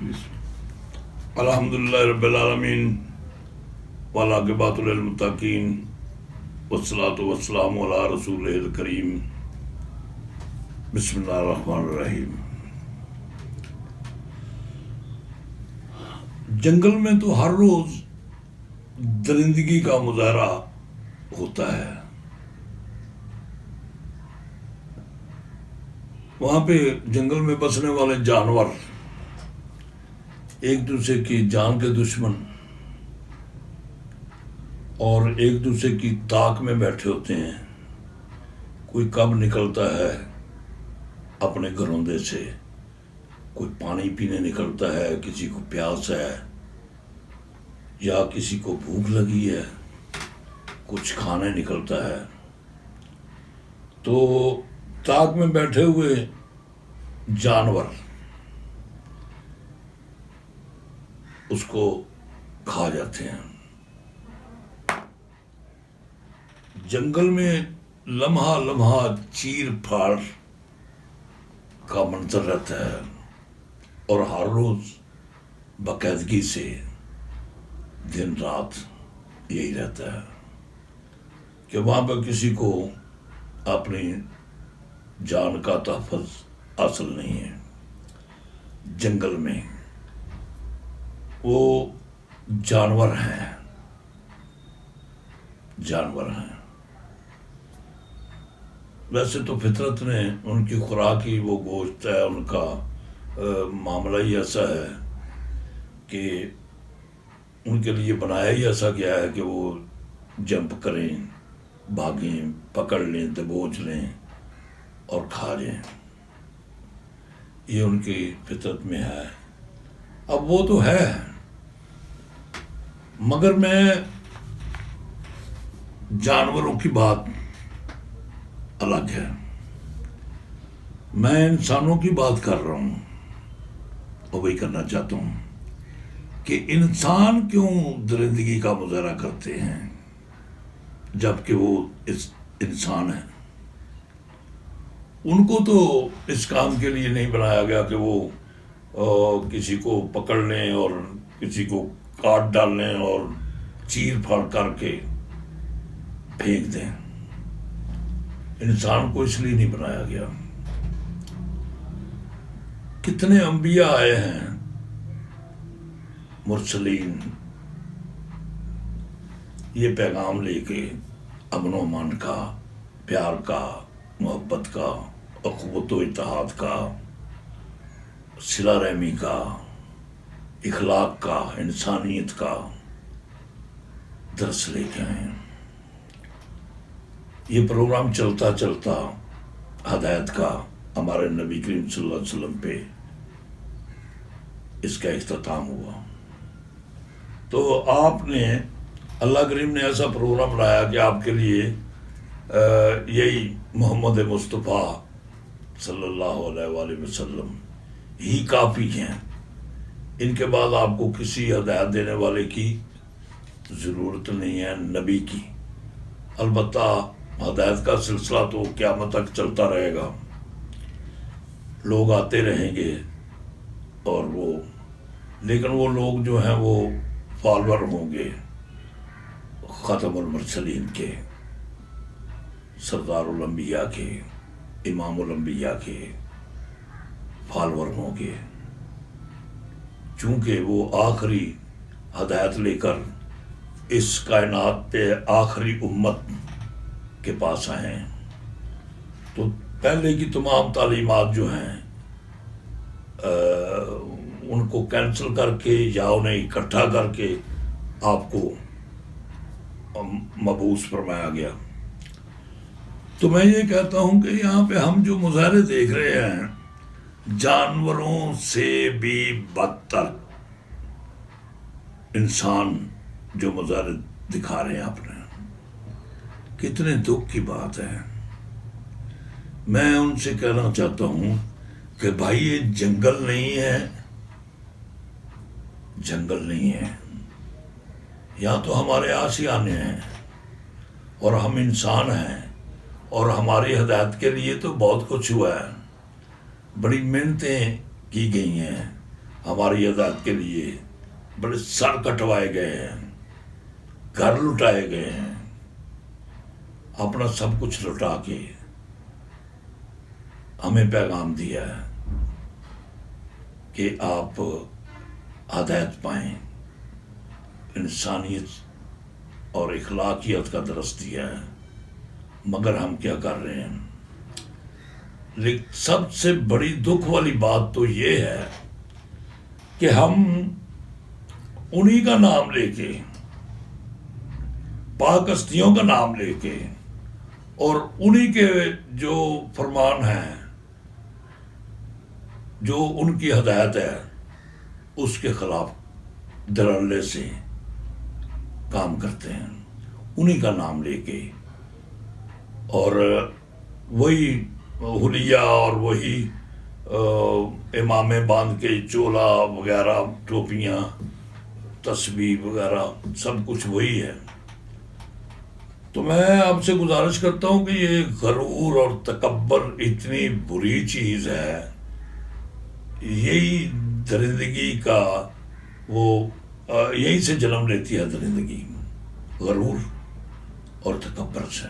الحمدللہ رب العالمین والعاقبۃ للمتقین والصلاۃ والسلام علی رسولہ الکریم بسم اللہ الرحمن الرحیم۔ جنگل میں تو ہر روز درندگی کا مظاہرہ ہوتا ہے، وہاں پہ جنگل میں بسنے والے جانور ایک دوسرے کی جان کے دشمن اور ایک دوسرے کی تاک میں بیٹھے ہوتے ہیں۔ کوئی کب نکلتا ہے اپنے گھروندے سے، کوئی پانی پینے نکلتا ہے، کسی کو پیاس ہے یا کسی کو بھوک لگی ہے، کچھ کھانے نکلتا ہے، تو تاک میں بیٹھے ہوئے جانور اس کو کھا جاتے ہیں۔ جنگل میں لمحہ لمحہ چیر پھاڑ کا منظر رہتا ہے اور ہر روز باقاعدگی سے دن رات یہی رہتا ہے کہ وہاں پہ کسی کو اپنی جان کا تحفظ حاصل نہیں ہے۔ جنگل میں وہ جانور ہیں، ویسے تو فطرت نے ان کی خوراک ہی وہ گوشت ہے، ان کا معاملہ ہی ایسا ہے کہ ان کے لیے بنایا ہی ایسا گیا ہے کہ وہ جمپ کریں، بھاگیں، پکڑ لیں، دبوچ لیں اور کھا جائیں، یہ ان کی فطرت میں ہے۔ اب وہ تو ہے، مگر میں جانوروں کی بات الگ ہے، میں انسانوں کی بات کر رہا ہوں اور وہی کرنا چاہتا ہوں کہ انسان کیوں درندگی کا مظاہرہ کرتے ہیں جبکہ وہ انسان ہیں۔ ان کو تو اس کام کے لیے نہیں بنایا گیا کہ وہ کسی کو پکڑ لیں اور کسی کو کاٹ ڈالیں اور چیر پھاڑ کر کے پھینک دیں۔ انسان کو اس لیے نہیں بنایا گیا۔ کتنے انبیاء آئے ہیں، مرسلین، یہ پیغام لے کے امن و امان کا، پیار کا، محبت کا، اخوت و اتحاد کا، صلہ رحمی کا، اخلاق کا، انسانیت کا درس لے کے آئے ہیں۔ یہ پروگرام چلتا چلتا ہدایت کا ہمارے نبی کریم صلی اللہ علیہ وسلم پہ اس کا اختتام ہوا، تو آپ نے، اللہ کریم نے ایسا پروگرام لایا کہ آپ کے لیے یہی محمد مصطفیٰ صلی اللہ علیہ وآلہ وسلم ہی کافی ہیں۔ ان کے بعد آپ کو کسی ہدایت دینے والے کی ضرورت نہیں ہے، نبی کی۔ البتہ ہدایت کا سلسلہ تو قیامت تک چلتا رہے گا، لوگ آتے رہیں گے اور لیکن وہ لوگ جو ہیں وہ فالوور ہوں گے ختم المرسلین کے، سردار الانبیاء کے، امام الانبیاء کے فالوور ہوں گے، چونکہ وہ آخری ہدایت لے کر اس کائنات پہ آخری امت کے پاس آئے ہیں، تو پہلے کی تمام تعلیمات جو ہیں ان کو کینسل کر کے یا انہیں اکٹھا کر کے آپ کو مبعوث فرمایا گیا۔ تو میں یہ کہتا ہوں کہ یہاں پہ ہم جو مظاہرے دیکھ رہے ہیں، جانوروں سے بھی بدتر انسان جو مظاہرے دکھا رہے ہیں اپنے، کتنے دکھ کی بات ہے۔ میں ان سے کہنا چاہتا ہوں کہ بھائی یہ جنگل نہیں ہے، جنگل نہیں ہے، یہاں تو ہمارے آشیانے ہیں اور ہم انسان ہیں اور ہماری ہدایت کے لیے تو بہت کچھ ہوا ہے، بڑی محنتیں کی گئی ہیں، ہماری ہدایت کے لیے بڑے سر کٹوائے گئے ہیں، گھر لٹائے گئے ہیں، اپنا سب کچھ لٹا کے ہمیں پیغام دیا ہے کہ آپ ہدایت پائیں، انسانیت اور اخلاقیات کا درس دیا ہے، مگر ہم کیا کر رہے ہیں؟ لیکن سب سے بڑی دکھ والی بات تو یہ ہے کہ ہم انہی کا نام لے کے، پاک ہستیوں کا نام لے کے، اور انہی کے جو فرمان ہیں، جو ان کی ہدایت ہے، اس کے خلاف دلالے سے کام کرتے ہیں، انہی کا نام لے کے، اور وہی حلیہ اور وہی امامے باندھ کے چولا وغیرہ، ٹوپیاں، تسبیح وغیرہ، سب کچھ وہی ہے۔ تو میں آپ سے گزارش کرتا ہوں کہ یہ غرور اور تکبر اتنی بری چیز ہے، یہی درندگی کا یہی سے جنم لیتی ہے درندگی، غرور اور تکبر سے۔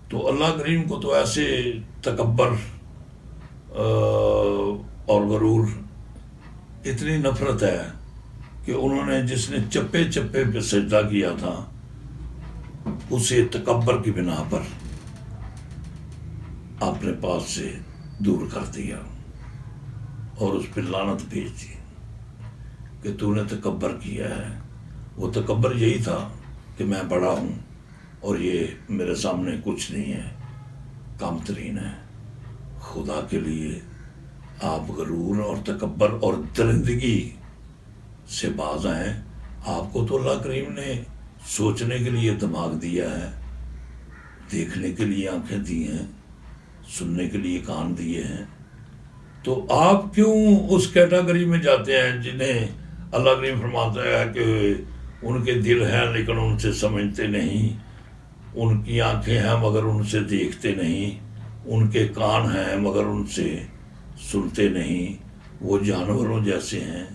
تو اللہ کریم کو تو ایسے تکبر اور غرور اتنی نفرت ہے کہ انہوں نے جس نے چپے چپے پہ سجدہ کیا تھا، اسے تکبر کی بنا پر اپنے پاس سے دور کر دیا اور اس پہ لعنت بھیج دی کہ تو نے تکبر کیا ہے۔ وہ تکبر یہی تھا کہ میں بڑا ہوں اور یہ میرے سامنے کچھ نہیں ہے، کم ترین ہے۔ خدا کے لیے آپ غرور اور تکبر اور درندگی سے باز آئیں۔ آپ کو تو اللہ کریم نے سوچنے کے لیے دماغ دیا ہے، دیکھنے کے لیے آنکھیں دی ہیں، سننے کے لیے کان دیے ہیں، تو آپ کیوں اس کیٹیگری میں جاتے ہیں جنہیں اللہ کریم فرماتا ہے کہ ان کے دل ہیں لیکن ان سے سمجھتے نہیں، ان کی آنکھیں ہیں مگر ان سے دیکھتے نہیں، ان کے کان ہیں مگر ان سے سنتے نہیں، وہ جانوروں جیسے ہیں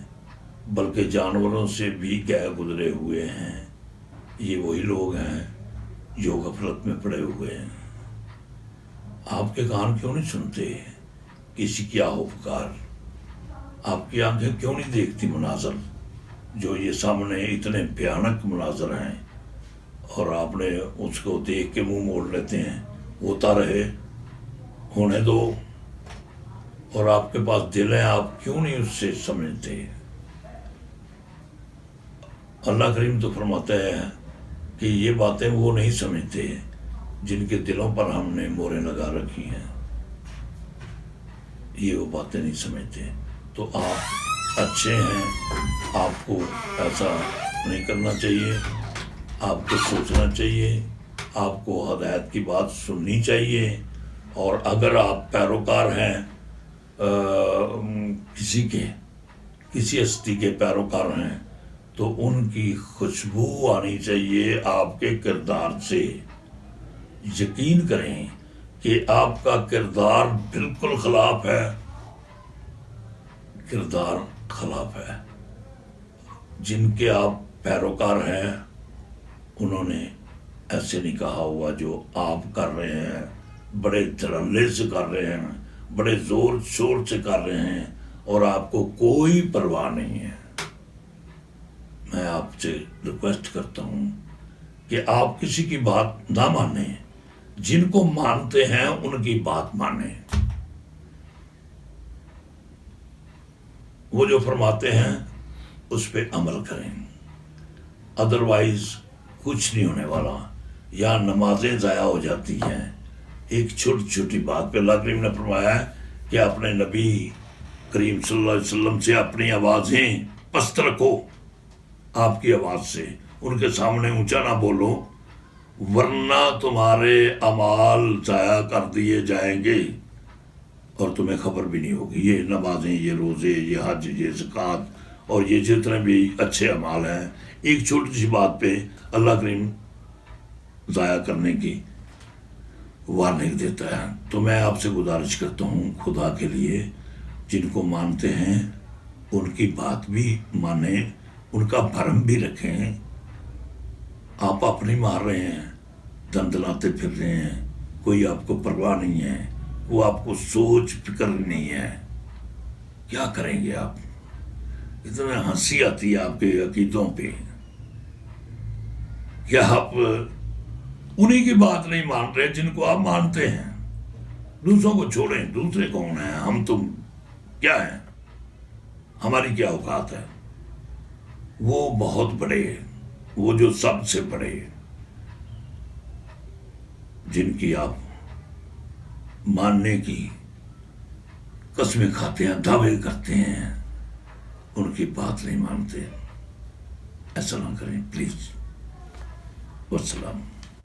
بلکہ جانوروں سے بھی گئے گزرے ہوئے ہیں۔ یہ وہی لوگ ہیں جو غفلت میں پڑے ہوئے ہیں۔ آپ کے کان کیوں نہیں سنتے کسی کی آہ و پکار؟ آپ کی آنکھیں کیوں نہیں دیکھتی مناظر جو یہ سامنے اتنے بھیانک مناظر ہیں، اور آپ نے اس کو دیکھ کے منہ موڑ لیتے ہیں؟ ہوتا رہے، ہونے دو، اور آپ کے پاس دل ہے، آپ کیوں نہیں اس سے سمجھتے؟ اللہ کریم تو فرماتا ہے کہ یہ باتیں وہ نہیں سمجھتے جن کے دلوں پر ہم نے موریں لگا رکھی ہیں، یہ وہ باتیں نہیں سمجھتے۔ تو آپ اچھے ہیں، آپ کو ایسا نہیں کرنا چاہیے، آپ کو سوچنا چاہیے، آپ کو ہدایت کی بات سننی چاہیے، اور اگر آپ پیروکار ہیں کسی ہستی کے پیروکار ہیں تو ان کی خوشبو آنی چاہیے آپ کے کردار سے۔ یقین کریں کہ آپ کا کردار بالکل خلاف ہے، کردار خلاف ہے۔ جن کے آپ پیروکار ہیں انہوں نے ایسے نہیں کہا ہوا جو آپ کر رہے ہیں، بڑے دھڑلے سے کر رہے ہیں، بڑے زور شور سے کر رہے ہیں، اور آپ کو کوئی پرواہ نہیں ہے۔ میں آپ سے ریکویسٹ کرتا ہوں کہ آپ کسی کی بات نہ مانیں، جن کو مانتے ہیں ان کی بات مانیں، وہ جو فرماتے ہیں اس پہ عمل کریں، ادروائز کچھ نہیں ہونے والا۔ یا نمازیں ضائع ہو جاتی ہیں ایک چھوٹی چھوٹی بات پہ۔ اللہ کریم نے فرمایا ہے کہ اپنے نبی کریم صلی اللہ علیہ وسلم سے اپنی آوازیں پست رکھو، آپ کی آواز سے ان کے سامنے اونچا نہ بولو، ورنہ تمہارے اعمال ضائع کر دیے جائیں گے اور تمہیں خبر بھی نہیں ہوگی۔ یہ نمازیں، یہ روزے، یہ حج، یہ زکوٰۃ اور یہ جتنے بھی اچھے اعمال ہیں، ایک چھوٹی سی بات پہ اللہ کریم ضائع کرنے کی وارننگ دیتا ہے۔ تو میں آپ سے گزارش کرتا ہوں خدا کے لیے، جن کو مانتے ہیں ان کی بات بھی مانیں، ان کا بھرم بھی رکھیں. آپ اپنی مار رہے ہیں، دندلاتے پھر رہے ہیں، کوئی آپ کو پرواہ نہیں ہے، وہ آپ کو سوچ فکر نہیں ہے. کیا کریں گے آپ؟ اتنا ہنسی آتی ہے آپ کے عقیدوں پہ. کیا آپ انہی کی بات نہیں مان رہے جن کو آپ مانتے ہیں؟ دوسروں کو چھوڑیں، دوسرے کون ہیں؟ ہم تم کیا ہیں؟ ہماری کیا اوقات ہے؟ وہ بہت بڑے، وہ جو سب سے بڑے، جن کی آپ ماننے کی قسمیں کھاتے ہیں، دعوے کرتے ہیں، ان کی بات نہیں مانتے. ایسا نہ کریں پلیز. والسلام.